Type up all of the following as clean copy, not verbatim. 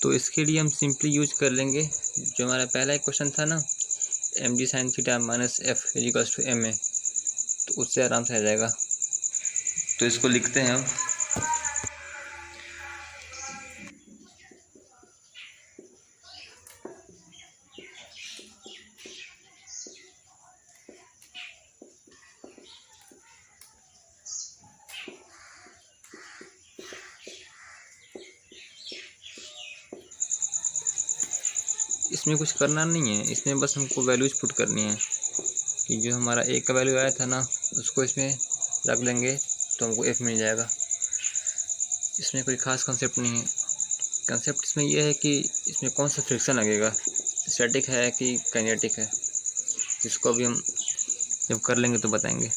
तो इसके लिए हम सिंपली यूज कर लेंगे जो हमारा पहला एक क्वेश्चन था ना, mg sin theta minus F equals to ma, तो उससे आराम से आ जाएगा। तो इसको लिखते हैं हम। इसमें कुछ करना नहीं है, इसमें बस हमको वैल्यूज पुट करनी है कि जो हमारा ए का वैल्यू आया था ना उसको इसमें रख देंगे तो हमको एफ मिल जाएगा। इसमें कोई ख़ास कंसेप्ट नहीं है। कंसेप्ट इसमें यह है कि इसमें कौन सा फ्रिक्शन लगेगा, स्टैटिक है कि काइनेटिक है, जिसको अभी हम जब कर लेंगे तो बताएंगे।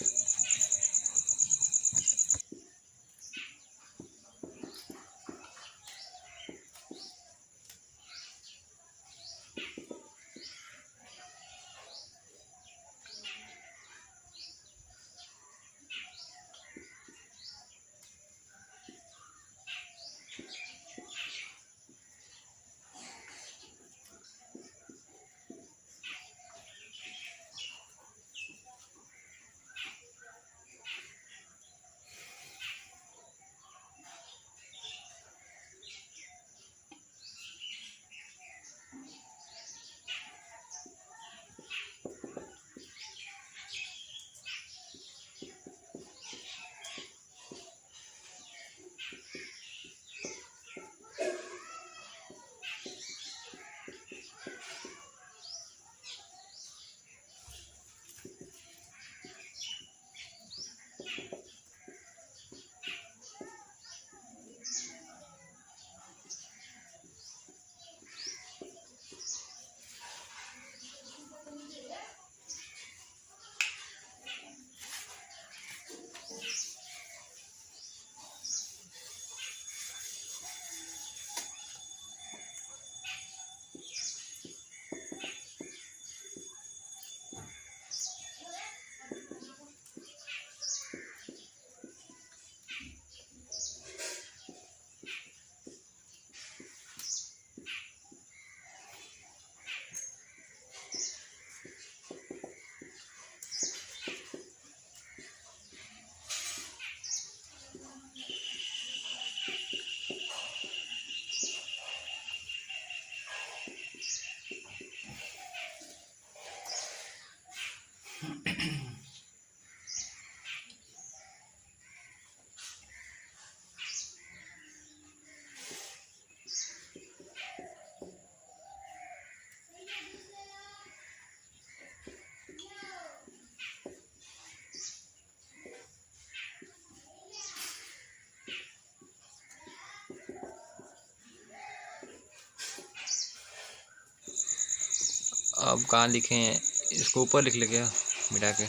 अब कहाँ लिखे हैं, इसको ऊपर लिख ले क्या मिटा के।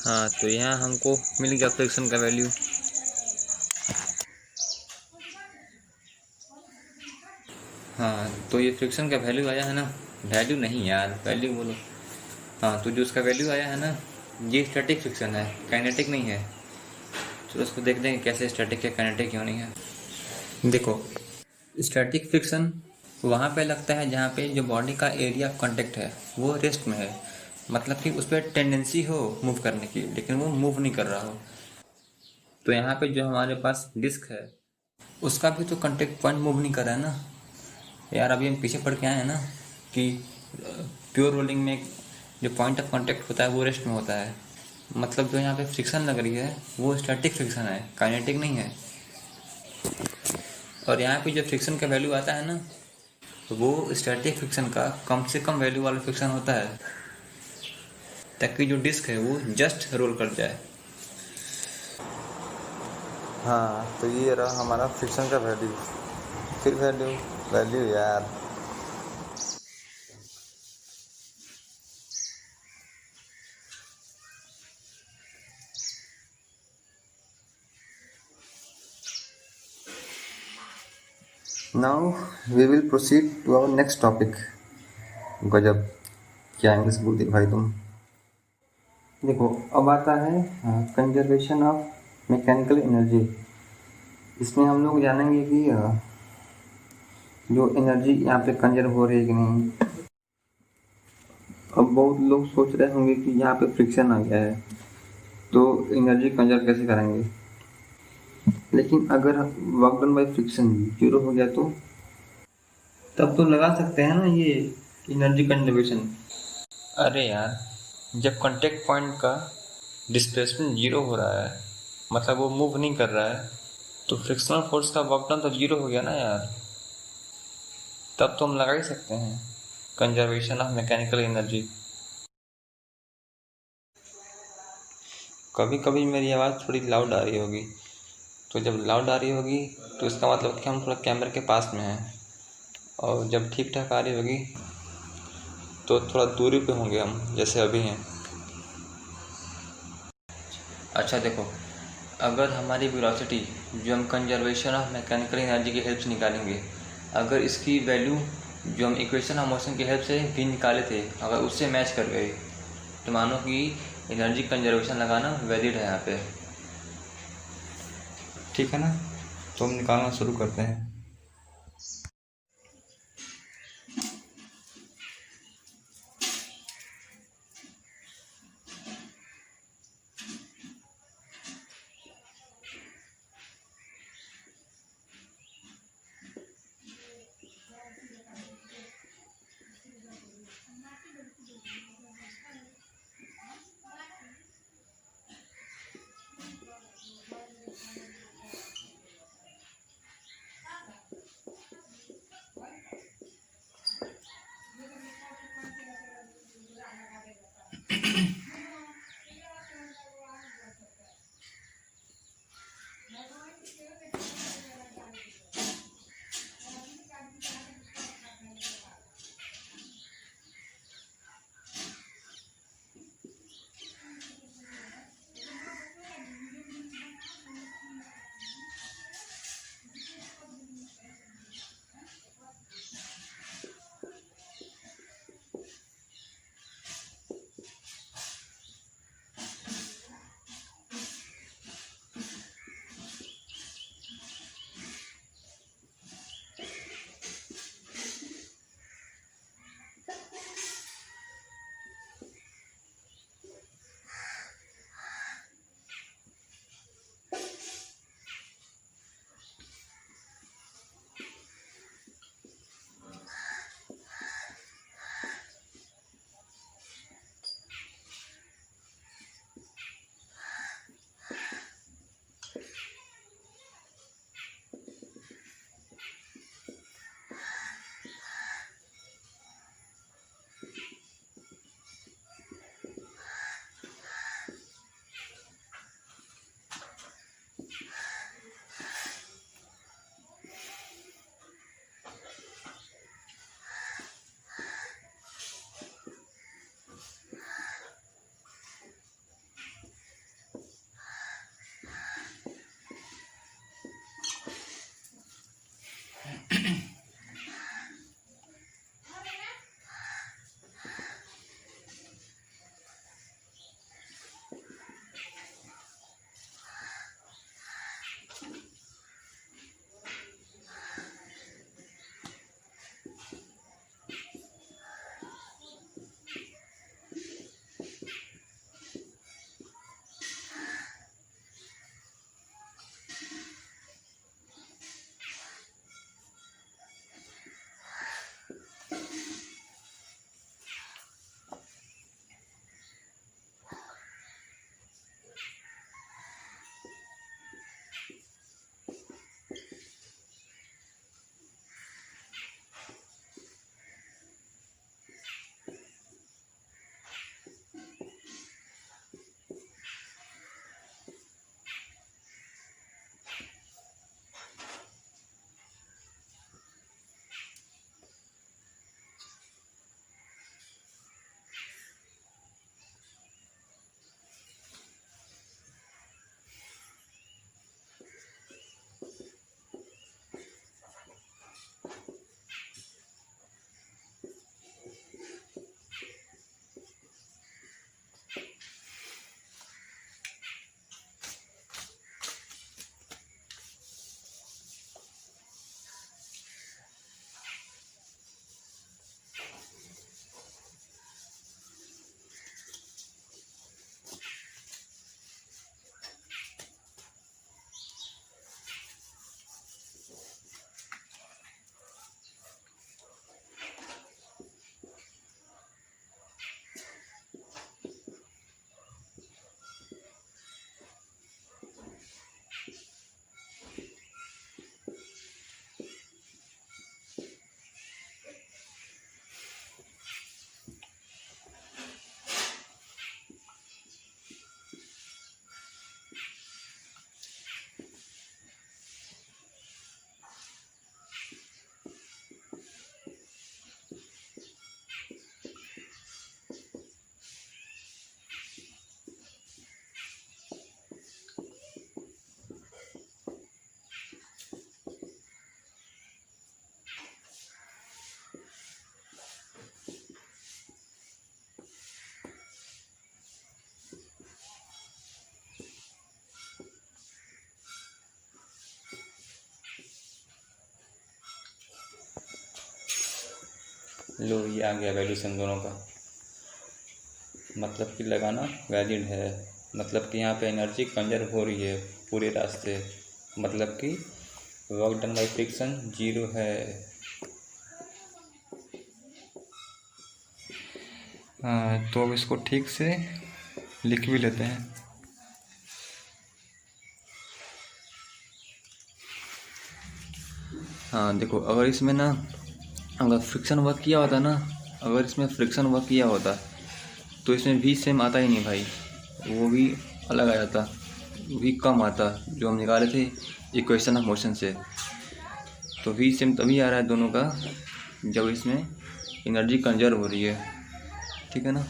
हाँ, तो यहाँ हमको मिल गया फ्रिक्शन का वैल्यू। हाँ, तो ये फ्रिक्शन का वैल्यू आया है ना, वैल्यू नहीं यार, वैल्यू बोलो। हाँ, तो जो उसका वैल्यू आया है ना, ये स्टैटिक फ्रिक्शन है, काइनेटिक नहीं है। चलो उसको देखते हैं कैसे स्टैटिक है, काइनेटिक क्यों नहीं है। देखो, स्टैटिक फ्रिक्शन वहाँ पे लगता है जहाँ पे जो बॉडी का एरिया ऑफ कांटेक्ट है वो रेस्ट में है, मतलब कि उस पर टेंडेंसी हो मूव करने की, लेकिन वो मूव नहीं कर रहा हो। तो यहाँ पे जो हमारे पास डिस्क है उसका भी तो कांटेक्ट पॉइंट मूव नहीं कर रहा है ना यार। अभी हम पीछे पढ़ के आए हैं ना कि प्योर रोलिंग में जो पॉइंट ऑफ कांटेक्ट होता है वो रेस्ट में होता है, मतलब जो यहाँ पे फ्रिक्शन लग रही है वो स्टैटिक फ्रिक्शन है, काइनेटिक नहीं है। और यहाँ पे जो फ्रिक्शन का वैल्यू आता है ना, तो वो स्टैटिक फ्रिक्शन का कम से कम वैल्यू वाला फ्रिक्शन होता है, ताकि जो डिस्क है वो जस्ट रोल कर जाए। हाँ, तो ये रहा हमारा फ्रिक्शन का वैल्यू। फिर वैल्यू वैल्यू यार, now we will proceed to our next topic. गजब, क्या इंग्लिश बोलती भाई तुम। देखो, अब आता है कंजर्वेशन ऑफ मैकेनिकल एनर्जी। इसमें हम लोग जानेंगे कि जो एनर्जी यहाँ पे कंजर्व हो रही है कि नहीं। अब बहुत लोग सोच रहे होंगे कि यहाँ पे फ्रिक्शन आ गया है तो एनर्जी कंजर्व कैसे करेंगे। लेकिन अगर work done by friction zero हो गया तो तब तो लगा सकते हैं ना ये एनर्जी कंजर्वेशन। अरे यार, जब कांटेक्ट पॉइंट का डिस्प्लेसमेंट जीरो हो रहा है, मतलब वो मूव नहीं कर रहा है, तो फ्रिक्शनल फोर्स का वर्क डन तो जीरो हो गया ना यार। तब तो हम लगा ही सकते हैं कंजर्वेशन ऑफ मैकेनिकल एनर्जी। कभी कभी मेरी आवाज़ थोड़ी लाउड आ रही होगी, तो जब लाउड आ रही होगी तो इसका मतलब कि हम थोड़ा कैमरे के पास में हैं, और जब ठीक ठाक आ रही होगी तो थोड़ा दूरी पे होंगे हम, जैसे अभी हैं। अच्छा देखो, अगर हमारी वेलोसिटी जो हम कंजर्वेशन ऑफ मैकेनिकल एनर्जी की हेल्प से निकालेंगे, अगर इसकी वैल्यू जो हम इक्वेशन ऑफ मोशन की हेल्प से भी निकाले थे अगर उससे मैच कर गए, तो मानो कि एनर्जी कंजर्वेशन लगाना वैलिड है यहाँ पे। ठीक है ना, तो हम निकालना शुरू करते हैं। लो ये आ गया वैल्यूशन दोनों का, मतलब कि लगाना वैलिड है, मतलब कि यहाँ पे एनर्जी कंजर्व हो रही है पूरे रास्ते, मतलब कि वर्क डन बाई फ्रिक्शन 0 है। तो अब इसको ठीक से लिख भी लेते हैं। हाँ देखो, अगर इसमें ना अगर फ्रिक्शन वर्क किया होता ना, अगर इसमें फ्रिक्शन वर्क किया होता तो इसमें भी सेम आता ही नहीं भाई, वो भी अलग आ जाता, भी कम आता जो हम निकाले थे इक्वेशन ऑफ मोशन से। तो भी सेम तभी आ रहा है दोनों का जब इसमें एनर्जी कंजर्व हो रही है, ठीक है ना।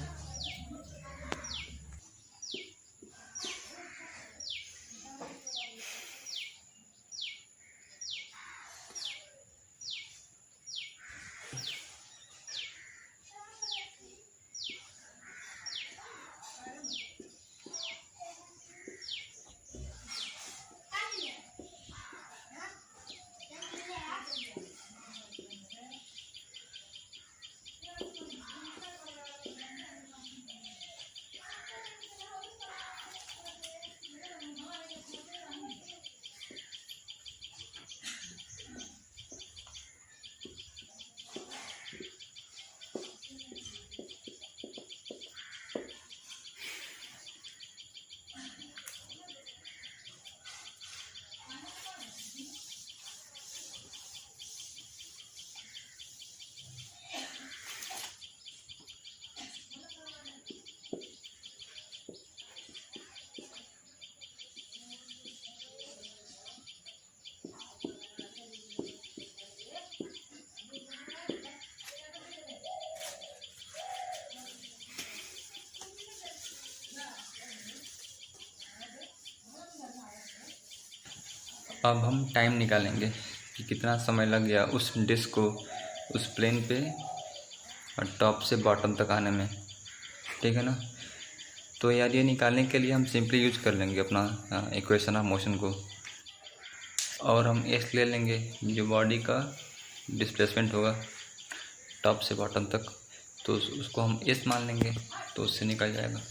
अब हम टाइम निकालेंगे कि कितना समय लग गया उस डिस्क को उस प्लेन पे और टॉप से बॉटम तक आने में, ठीक है ना। तो यार ये निकालने के लिए हम सिंपली यूज कर लेंगे अपना इक्वेशन ऑफ मोशन को, और हम एस ले लेंगे जो बॉडी का डिस्प्लेसमेंट होगा टॉप से बॉटम तक, तो उसको हम एस मान लेंगे, तो उससे निकल जाएगा।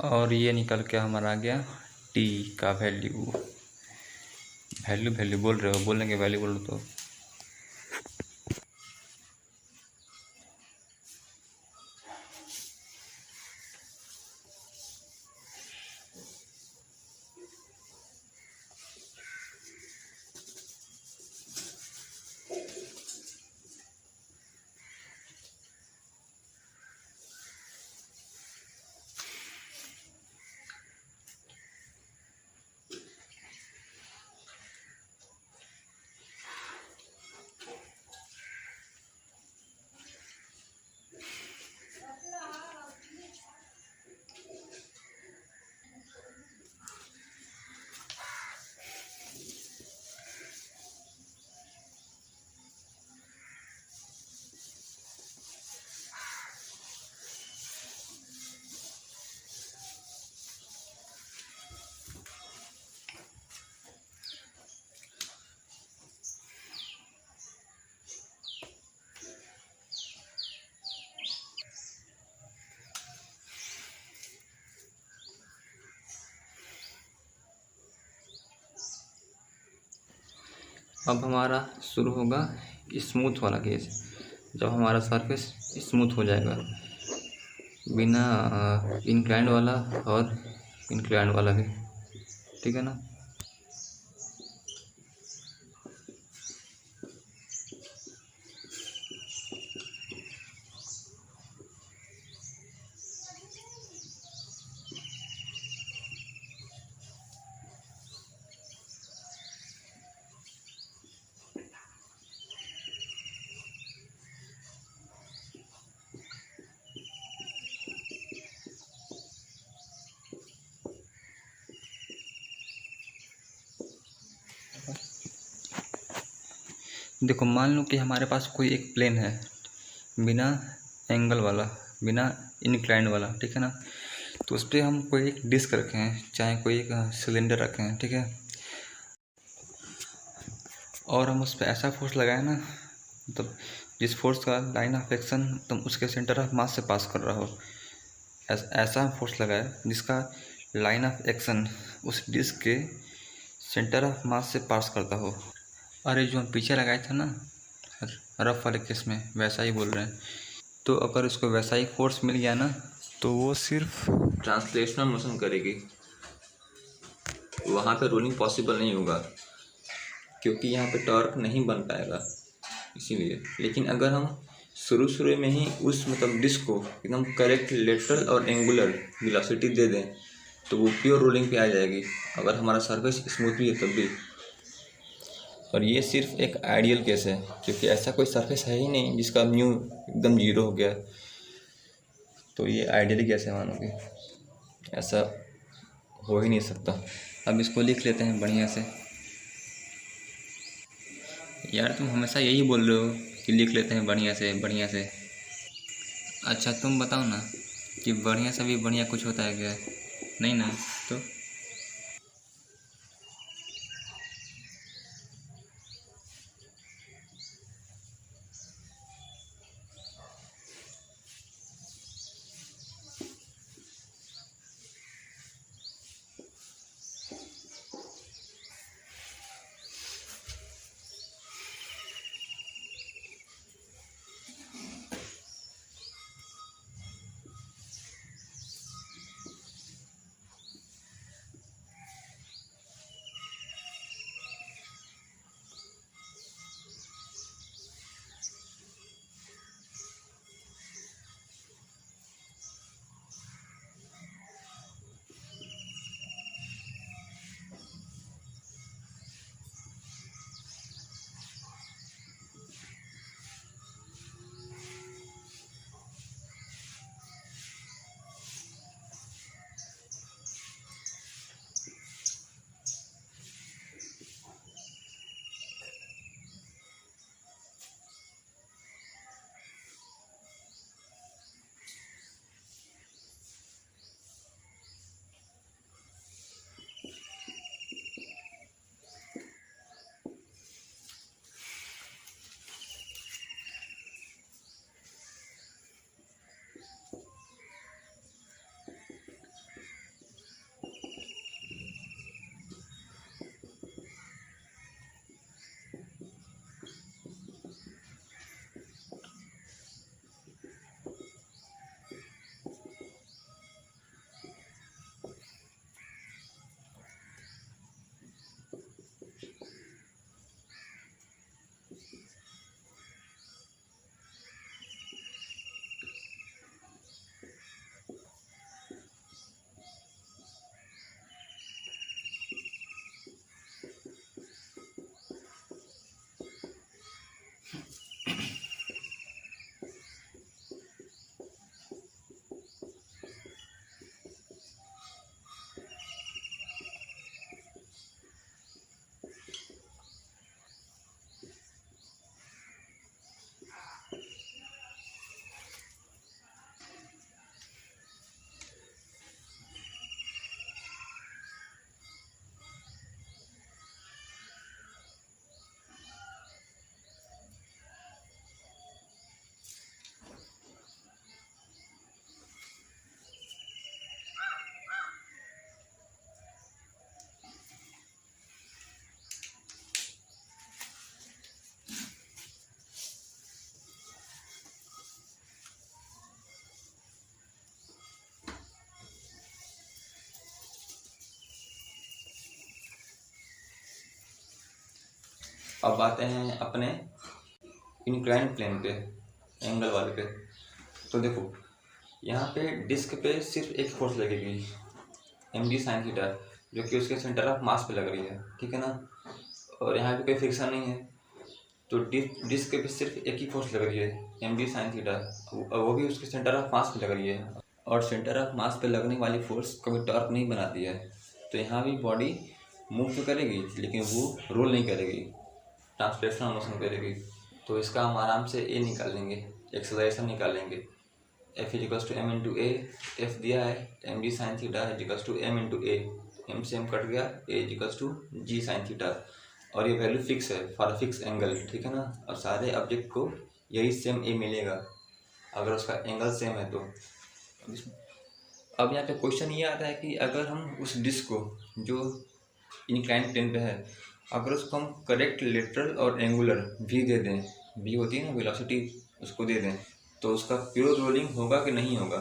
और ये निकल के हमारा आ गया टी का वैल्यू। वैल्यू वैल्यू बोल रहे हो, बोलेंगे वैल्यू बोलो तो। अब हमारा शुरू होगा स्मूथ वाला केस, जब हमारा सरफेस स्मूथ हो जाएगा, बिना इंक्लाइंड वाला और इंक्लाइंड वाला भी, ठीक है ना। देखो, मान लो कि हमारे पास कोई एक प्लेन है बिना एंगल वाला, बिना इंक्लाइंड वाला, ठीक है ना। तो उस पर हम कोई एक डिस्क रखे हैं, चाहे कोई एक सिलेंडर रखे हैं, ठीक है। और हम उस पर ऐसा फोर्स लगाए ना, मतलब जिस फोर्स का लाइन ऑफ एक्शन तुम उसके सेंटर ऑफ मास से पास कर रहा हो, ऐसा फोर्स लगाए जिसका लाइन ऑफ एक्शन उस डिस्क के सेंटर ऑफ मास से पास करता हो। अरे जो हम पीछे लगाए थे ना रफ वाले केस में, वैसा ही बोल रहे हैं। तो अगर उसको वैसा ही फोर्स मिल गया ना, तो वो सिर्फ ट्रांसलेशनल मोशन करेगी, वहाँ पे रोलिंग पॉसिबल नहीं होगा, क्योंकि यहाँ पे टॉर्क नहीं बन पाएगा इसीलिए। लेकिन अगर हम शुरू में ही उस मतलब डिस्क को एकदम करेक्ट लेटरल और एंगुलर वेलोसिटी दे दें, तो वो प्योर रोलिंग पे आ जाएगी, अगर हमारा सरफेस स्मूथ भी है तब भी। और ये सिर्फ एक आइडियल केस है, क्योंकि ऐसा कोई सरफेस है ही नहीं जिसका म्यू एकदम जीरो हो गया। तो ये आइडियली कैसे मानोगे, ऐसा हो ही नहीं सकता। अब इसको लिख लेते हैं बढ़िया से। यार तुम हमेशा यही बोल रहे हो कि लिख लेते हैं बढ़िया से बढ़िया से। अच्छा तुम बताओ ना कि बढ़िया से भी बढ़िया कुछ होता है क्या? नहीं ना। तो अब आते हैं अपने इंक्लाइंड प्लेन पे, एंगल वाले पे। तो देखो यहाँ पे डिस्क पे सिर्फ एक फोर्स लगेगी, mg sin थीटा, जो कि उसके सेंटर ऑफ मास पे लग रही है, ठीक है ना। और यहाँ पे कोई फ्रिक्शन नहीं है, तो डिस्क पे सिर्फ एक ही फोर्स लग रही है, mg sin थीटा, वो भी उसके सेंटर ऑफ मास पे लग रही है। और सेंटर ऑफ मास पे लगने वाली फोर्स कभी टॉर्क नहीं बनाती है। तो यहाँ भी बॉडी मूव तो करेगी लेकिन वो रोल नहीं करेगी, ट्रांसलेशनल मोशन करेगी। तो इसका हम आराम से ए निकाल लेंगे, एक्सेलरेशन निकाल लेंगे। F equals to M into A, F दिया है mg sin theta equals to M into A, M से एम कट गया, A equals to G sin theta. और ये वैल्यू फिक्स है फॉर फिक्स एंगल, ठीक है ना। और सारे ऑब्जेक्ट को यही सेम ए मिलेगा अगर उसका एंगल सेम है तो। अब यहाँ पे क्वेश्चन ये आता है कि अगर हम उस डिस्क को जो इंक्लाइंड प्लेन पे है, अगर उसको हम करेक्ट लेटरल और एंगुलर भी दे दें, भी होती है ना वेलोसिटी, उसको दे दें, तो उसका प्योर रोलिंग होगा कि नहीं होगा।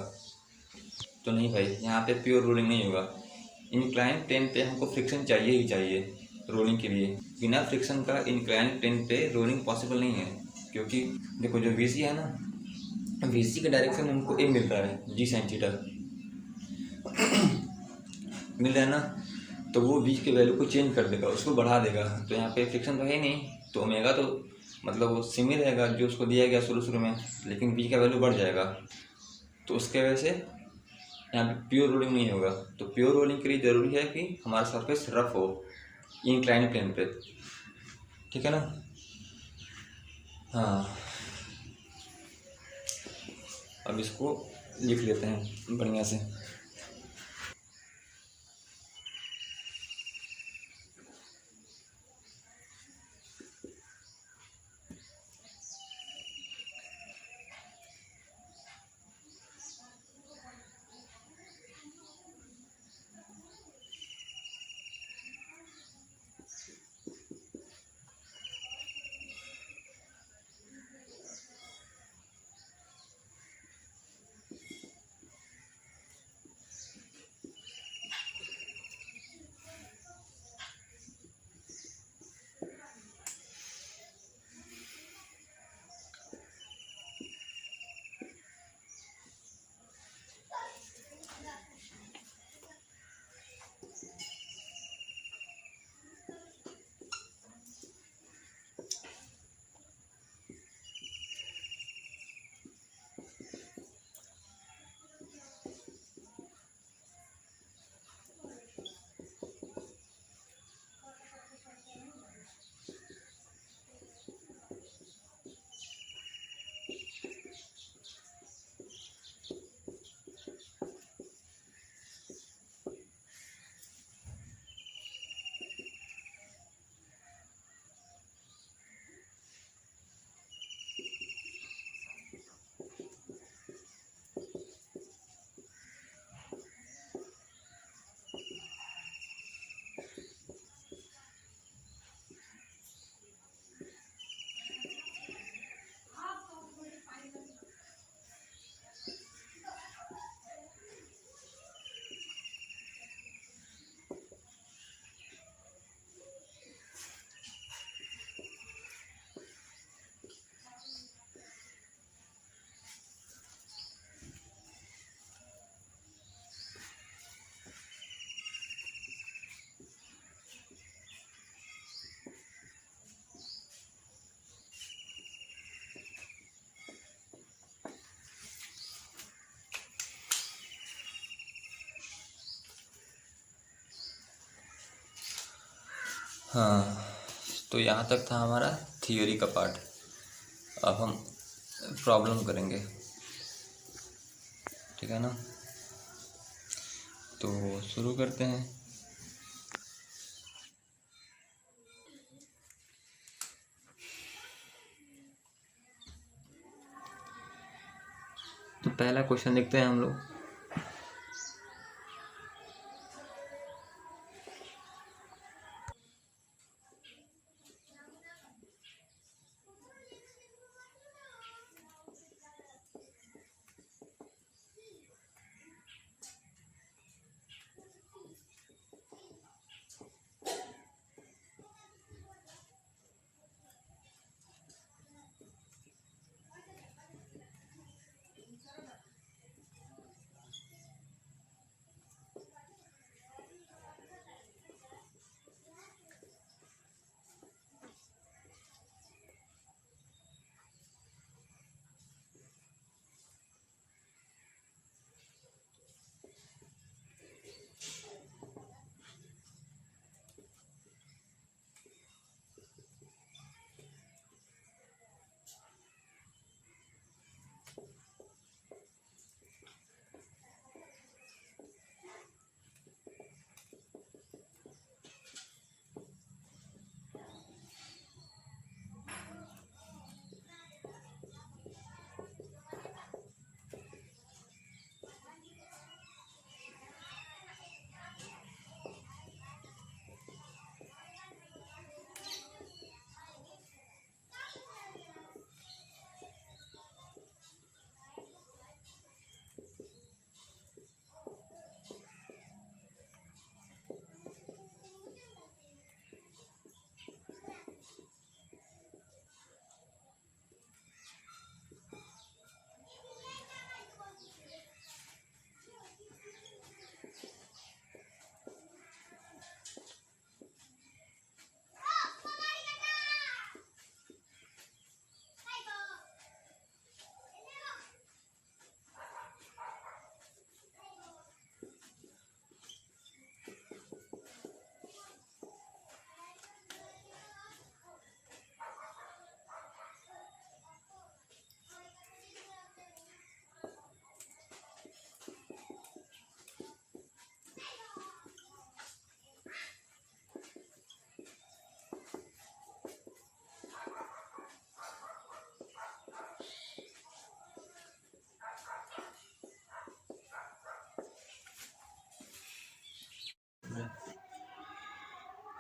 तो नहीं भाई, यहाँ पे प्योर रोलिंग नहीं होगा। इंक्लाइंड प्लेन पे हमको फ्रिक्शन चाहिए ही चाहिए रोलिंग के लिए। बिना फ्रिक्शन का इंक्लाइंड प्लेन पे रोलिंग पॉसिबल नहीं है, क्योंकि देखो जो वी है ना, वी के डायरेक्शन में हमको ए मिल रहा है जी sin थीटा मिल रहा है ना। तो वो वी के वैल्यू को चेंज कर देगा, उसको बढ़ा देगा। तो यहाँ पे फ्रिक्शन तो है नहीं, तो ओमेगा तो मतलब वो सेम ही रहेगा जो उसको दिया गया शुरू में, लेकिन वी का वैल्यू बढ़ जाएगा। तो उसके वजह से यहाँ पे प्योर रोलिंग नहीं होगा। तो प्योर रोलिंग के लिए ज़रूरी है कि हमारा सरफेस रफ हो इंक्लाइंड प्लेन पे, ठीक है ना। हाँ, अब इसको लिख लेते हैं बढ़िया से। हाँ, तो यहाँ तक था हमारा थियोरी का पार्ट। अब हम प्रॉब्लम करेंगे, ठीक है ना। तो शुरू करते हैं। तो पहला क्वेश्चन देखते हैं हम लोग।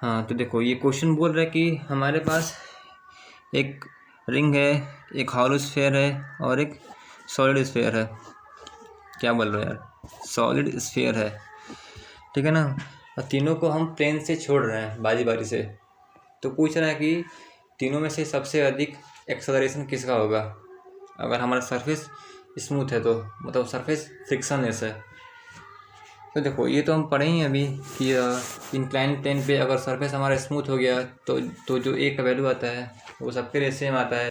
हाँ तो देखो ये क्वेश्चन बोल रहा है कि हमारे पास एक रिंग है, एक हॉलो स्फीयर है और एक सॉलिड स्फीयर है। क्या बोल रहे हो यार, सॉलिड स्फीयर है, ठीक है ना। और तीनों को हम प्लेन से छोड़ रहे हैं बारी बारी से। तो पूछ रहा है कि तीनों में से सबसे अधिक एक्सेलरेशन किसका होगा अगर हमारा सरफेस स्मूथ है, तो मतलब सरफेस फ्रिक्शनलेस है। तो देखो ये तो हम पढ़े ही हैं अभी कि इंक्लाइन प्लेन पे अगर सरफेस हमारा स्मूथ हो गया तो जो ए का वैल्यू आता है वो सबके लिए सेम आता है।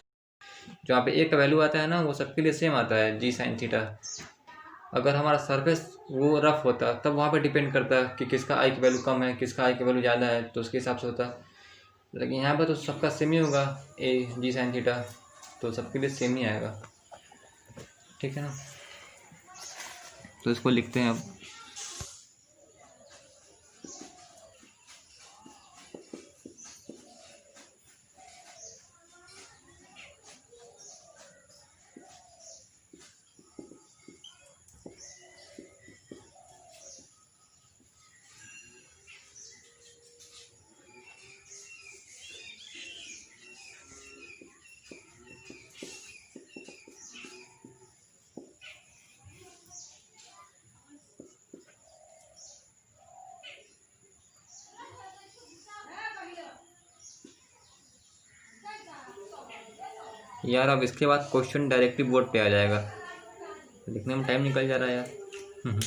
जो यहाँ पे ए का वैल्यू आता है ना वो सबके लिए सेम आता है, जी साइन थीटा। अगर हमारा सरफेस वो रफ होता तब वहाँ पे डिपेंड करता है कि किसका आई की वैल्यू कम है, किसका आई की वैल्यू ज़्यादा है, तो उसके हिसाब से होता। लेकिन यहाँ पर तो सबका सेम ही होगा, ए जी साइन थीटा, तो सबके लिए सेम ही आएगा, ठीक है ना। तो इसको लिखते हैं अब। यार अब इसके बाद क्वेश्चन डायरेक्टली बोर्ड पे आ जाएगा, लिखने में टाइम निकल जा रहा है यार।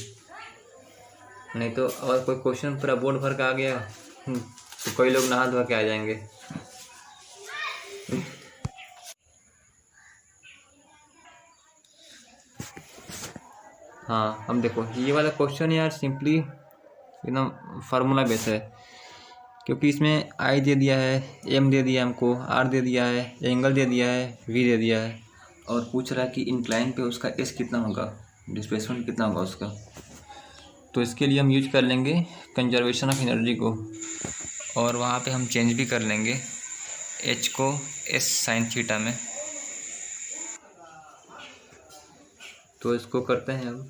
नहीं तो अगर कोई क्वेश्चन पूरा बोर्ड भर के आ गया तो कई लोग नहा धो के आ जाएंगे। हाँ अब देखो ये वाला क्वेश्चन यार सिंपली एकदम फार्मूला बेस है, क्योंकि इसमें आई दे दिया है, एम दे दिया है हमको, आर दे दिया है, एंगल दे दिया है, वी दे दिया है, और पूछ रहा है कि इंक्लाइन पे उसका एस कितना होगा, डिस्प्लेसमेंट कितना होगा उसका। तो इसके लिए हम यूज कर लेंगे कंजर्वेशन ऑफ एनर्जी को, और वहाँ पे हम चेंज भी कर लेंगे एच को एस साइन थीटा में। तो इसको करते हैं अब।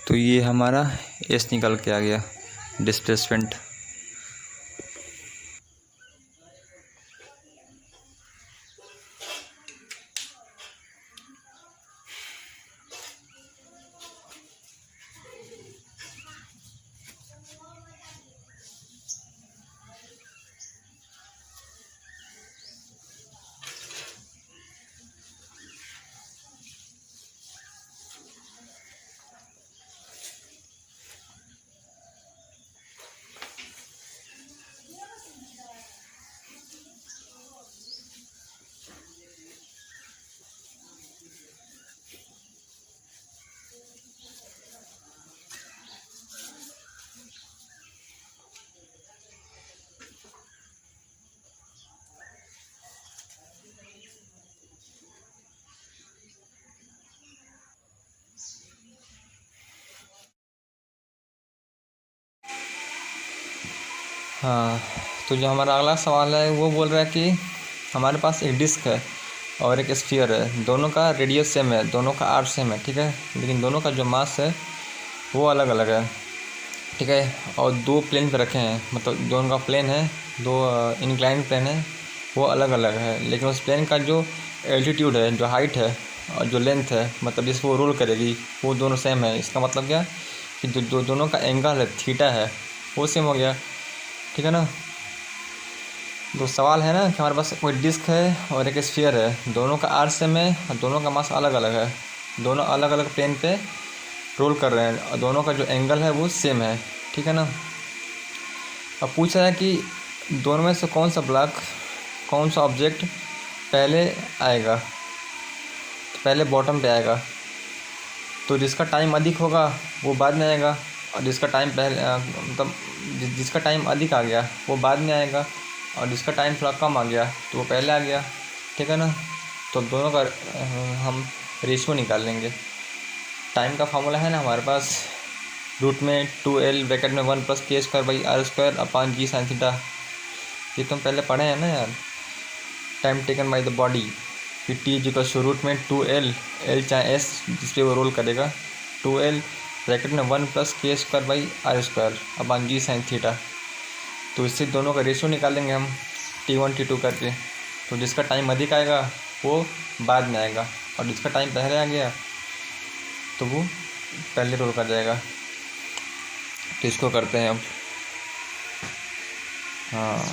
तो ये हमारा एस निकल के आ गया, डिस्प्लेसमेंट। हाँ, तो जो हमारा अगला सवाल है वो बोल रहा है कि हमारे पास एक डिस्क है और एक स्फीयर है, दोनों का रेडियस सेम है, दोनों का आर्क सेम है, ठीक है, लेकिन दोनों का जो मास है वो अलग अलग है, ठीक है, और दो प्लेन पे रखे हैं, मतलब दोनों का प्लेन है, दो इंक्लाइंड प्लेन है, वो अलग अलग है, लेकिन उस प्लेन का जो एल्टीट्यूड है, जो हाइट है और जो लेंथ है, मतलब जिसको वो रोल करेगी, वो दोनों सेम है। इसका मतलब क्या कि दोनों का एंगल है, थीटा है, वो सेम हो गया, ठीक है ना। तो सवाल है ना कि हमारे पास कोई डिस्क है और एक स्फीयर है, दोनों का आर्क सेम है और दोनों का मास अलग अलग है, दोनों अलग अलग प्लेन पे रोल कर रहे हैं और दोनों का जो एंगल है वो सेम है, ठीक है ना। अब पूछा है कि दोनों में से कौन सा ब्लॉक, कौन सा ऑब्जेक्ट पहले आएगा, तो पहले बॉटम पे आएगा, तो जिसका टाइम अधिक होगा वो बाद में आएगा, और जिसका टाइम पहले मतलब जिसका टाइम अधिक आ गया वो बाद में आएगा, और जिसका टाइम थोड़ा कम आ गया तो वो पहले आ गया, ठीक है ना। तो दोनों का हम रेशियो निकाल लेंगे। टाइम का फार्मूला है ना हमारे पास, रूट में 2L ब्रैकेट में 1+k²/r² ये तुम पहले पढ़े हैं ना यार, time taken by the body, कि टी इक्वल्स रूट में 2L, L चाहे S जिस पे वो रोल करेगा, 2L ब्रैकेट में 1+k²/r²/g sin θ। तो इससे दोनों का रेशियो निकालेंगे हम T1 T2 करके। तो जिसका टाइम अधिक आएगा वो बाद में आएगा, और जिसका टाइम पहले आ गया तो वो पहले रोल कर जाएगा। तो इसको करते हैं अब। हाँ,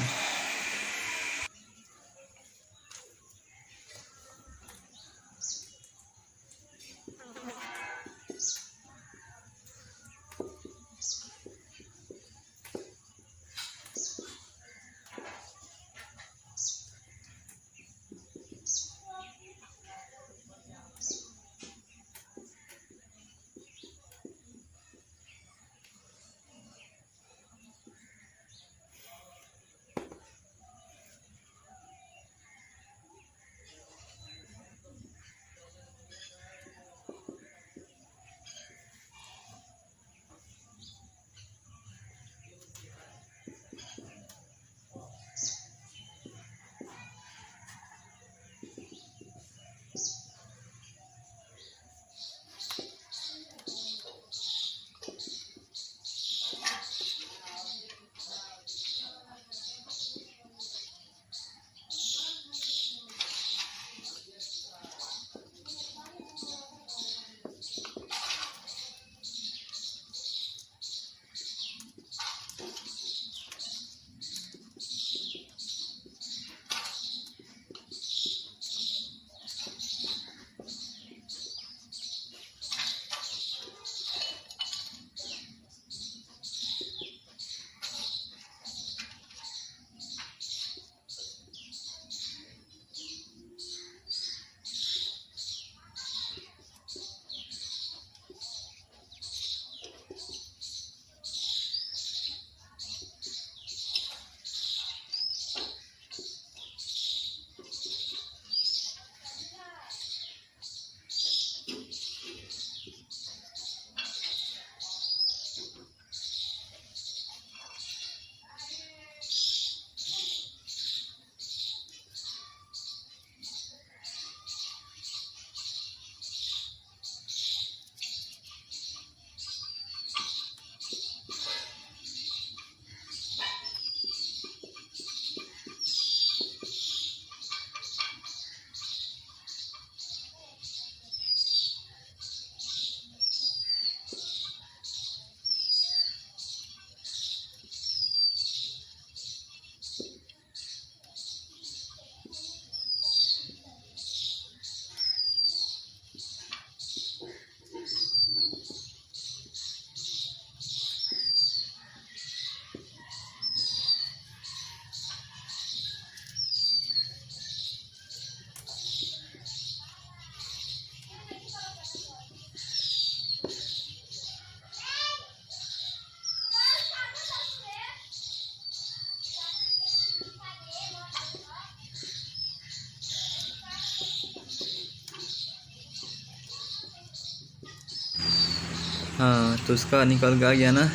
हाँ, तो इसका निकल के आ गया ना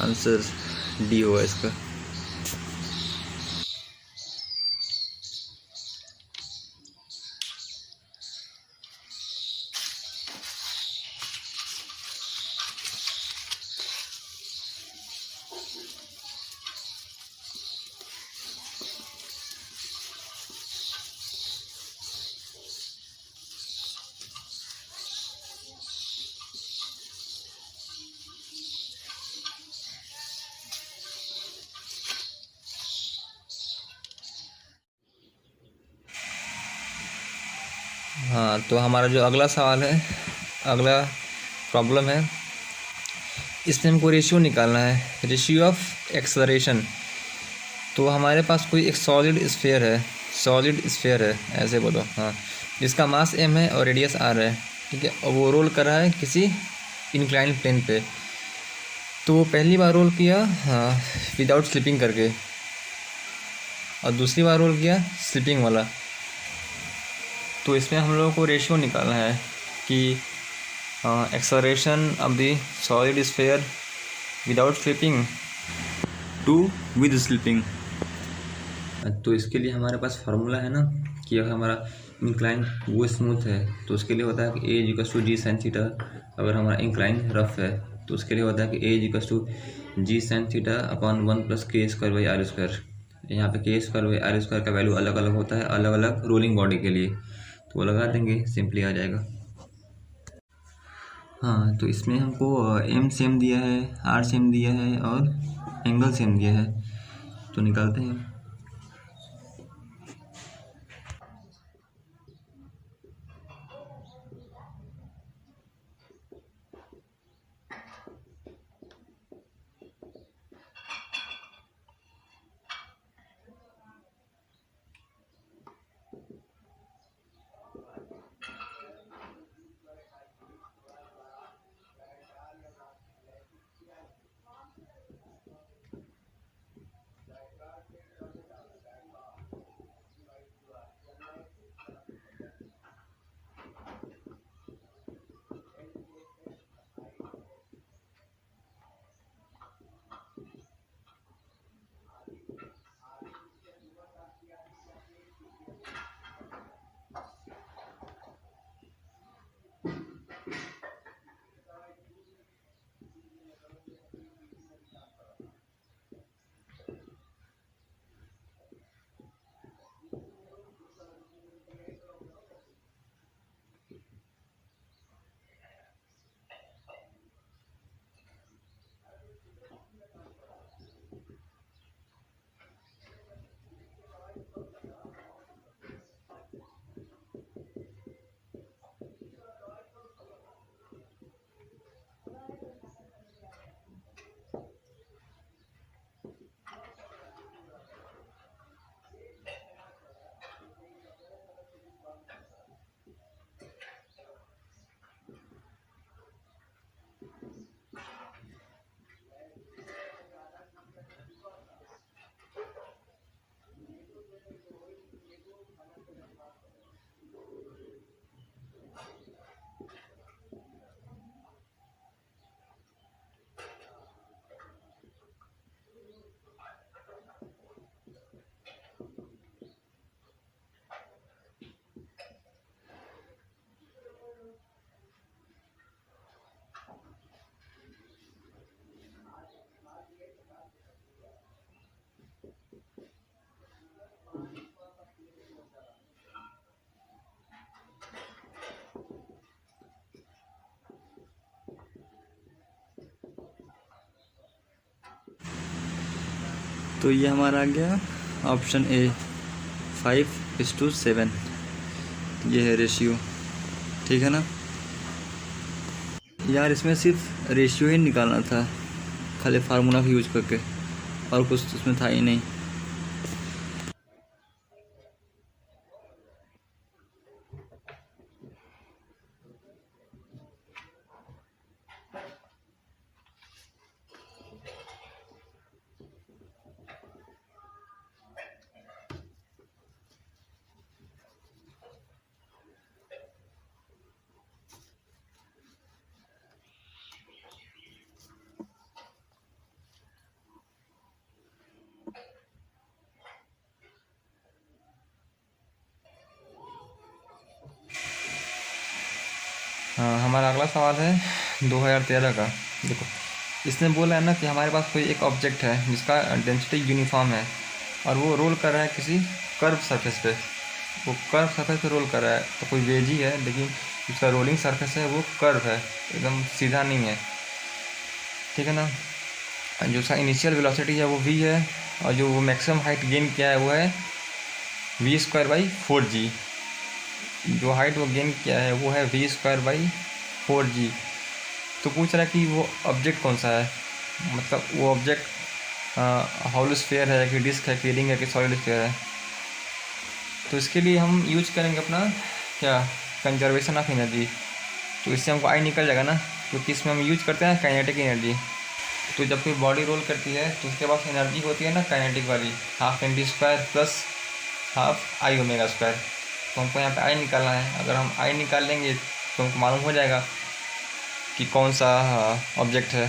आंसर, डी होगा इसका। हाँ, तो हमारा जो अगला सवाल है, अगला प्रॉब्लम है, इसमें हमको रेशियो निकालना है, रेशियो ऑफ एक्सेलरेशन। तो हमारे पास कोई एक सॉलिड स्फीयर है, सॉलिड स्फीयर है ऐसे बोलो, हाँ, जिसका मास m है और रेडियस r है, ठीक है, और वो रोल कर रहा है किसी इंक्लाइन प्लेन पे। तो वो पहली बार रोल किया हाँ विदाउट स्लिपिंग करके, और दूसरी बार रोल किया स्लिपिंग वाला। तो इसमें हम लोगों को रेशियो निकालना है कि acceleration of the solid sphere without slipping to with slipping. तो इसके लिए हमारे पास फार्मूला है ना कि अगर हमारा इंक्लाइन वो स्मूथ है तो उसके लिए होता है कि A equals to G sine theta. अगर हमारा इंक्लाइन रफ है तो उसके लिए होता है कि A equals to G sine theta upon 1 plus K square by R square. यहाँ पे K square by R square का वैल्यू अलग अलग होता है अलग अलग रोलिंग बॉडी के लिए, तो वो लगा देंगे, सिंपली आ जाएगा। हाँ, तो इसमें हमको एम सेम दिया है, आर सेम दिया है और एंगल सेम दिया है, तो निकालते हैं। तो ये हमारा आ गया ऑप्शन ए 5:7, ये है रेशियो, ठीक है ना यार। इसमें सिर्फ रेशियो ही निकालना था खाली फार्मूला का यूज करके, और कुछ उसमें था ही नहीं। हमारा अगला सवाल है 2013 का। देखो, इसने बोला है ना कि हमारे पास कोई एक ऑब्जेक्ट है जिसका डेंसिटी यूनिफॉर्म है और वो रोल कर रहा है किसी कर्व सरफेस पे। वो कर्व सरफेस पे रोल कर रहा है, तो कोई वेज ही है, लेकिन उसका रोलिंग सरफेस है वो कर्व है, एकदम सीधा नहीं है। ठीक है ना। जो उसका इनिशियल वेलोसिटी है वो v है, और जो वो मैक्सिमम हाइट गेन किया है वो है v²/4g। जो हाइट वो गेन किया है वो है v²/4g। तो पूछ रहा है कि वो ऑब्जेक्ट कौन सा है, मतलब वो ऑब्जेक्ट हॉलो स्फीयर है कि डिस्क है कि रिंग है कि सॉलिड स्फीयर है। तो इसके लिए हम यूज करेंगे अपना क्या, कंजर्वेशन ऑफ एनर्जी। तो इससे हमको आई निकल जाएगा ना, क्योंकि इसमें हम यूज करते हैं काइनेटिक एनर्जी। तो जब कोई बॉडी रोल करती है तो उसके पास एनर्जी होती है ना काइनेटिक वाली, ½ mv² प्लस ½ I⍵²। तो हमको यहाँ पे आई निकालना है। अगर हम आई निकाल लेंगे तो हमको मालूम हो जाएगा कि कौन सा ऑब्जेक्ट है।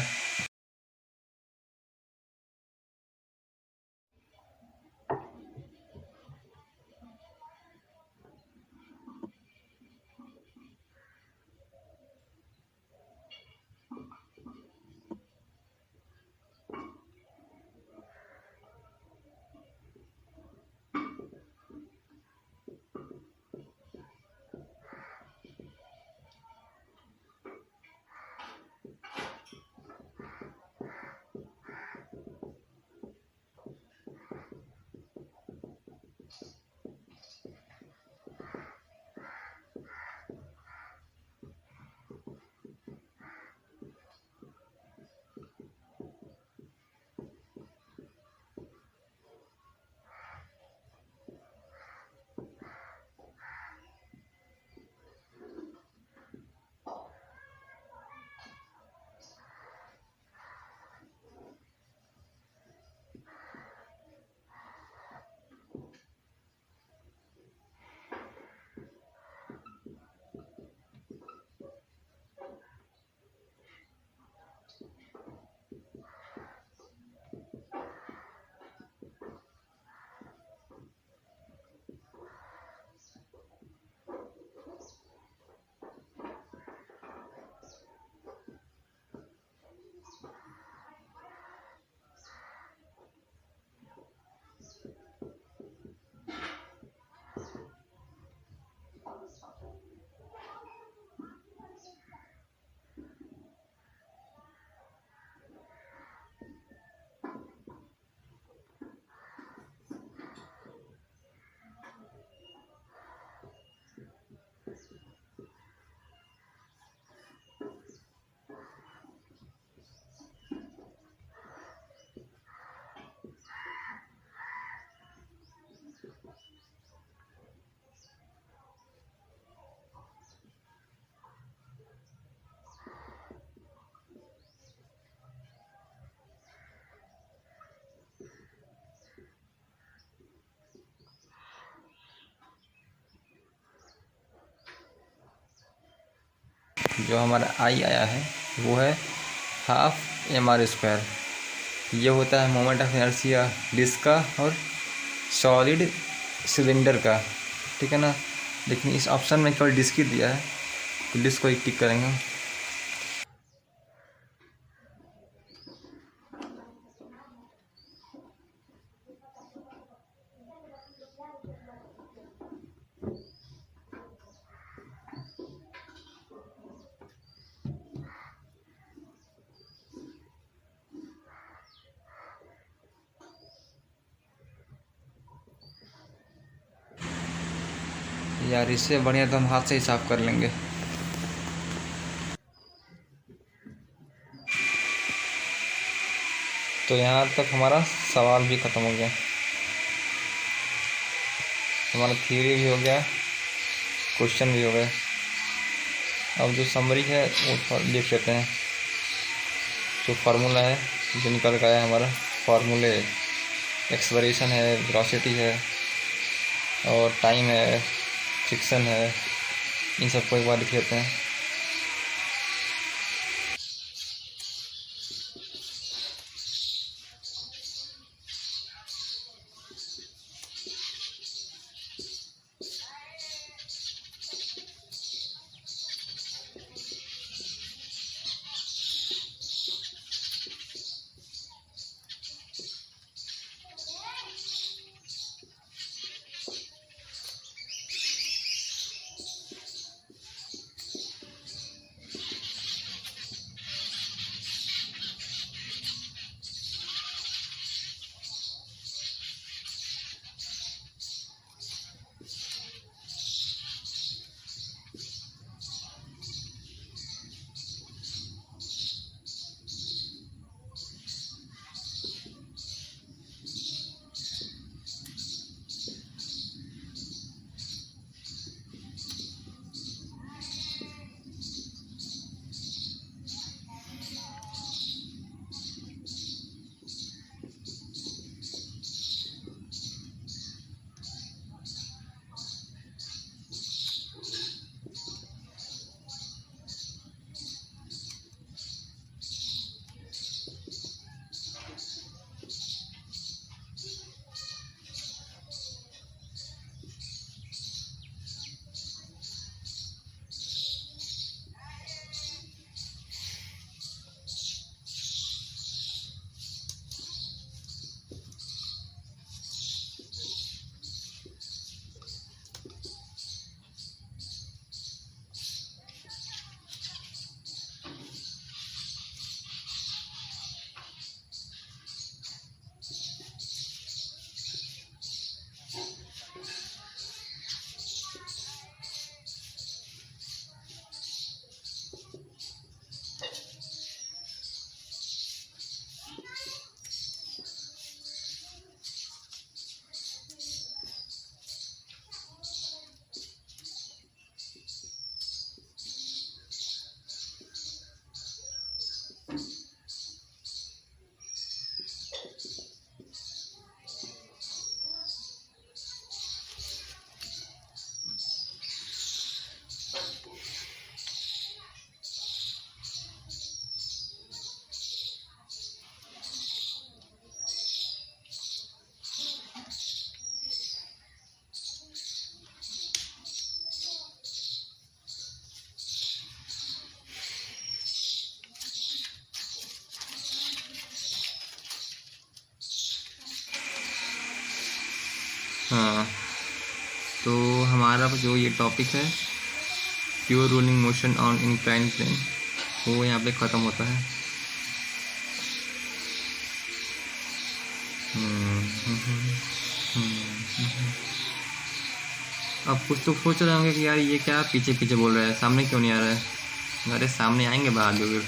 जो हमारा आई आया है वो है ½ mr²। ये होता है मोमेंट ऑफ इनर्शिया डिस्क का और सॉलिड सिलेंडर का। ठीक है ना। लेकिन इस ऑप्शन में केवल डिस्क ही दिया है, तो डिस्क को ही टिक करेंगे हम। यार इससे बढ़िया तो हम हाथ से ही साफ कर लेंगे। तो यहाँ तक हमारा सवाल भी ख़त्म हो गया, हमारा थ्योरी भी हो गया, क्वेश्चन भी हो गए। अब जो समरी है वो लिख लेते हैं। जो फार्मूला है जो निकल कर आया हमारा, फार्मूले एक्सलरेशन है, वेलोसिटी है और टाइम है, फ्रिक्शन है, इन सबको एक बार लिख लेते हैं। हाँ, तो हमारा जो ये टॉपिक है pure rolling motion on inclined plane, वो यहाँ पे ख़त्म होता है। अब कुछ तो सोच रहे होंगे कि यार ये क्या पीछे पीछे बोल रहा है, सामने क्यों नहीं आ रहा है। अरे सामने आएंगे बाद में।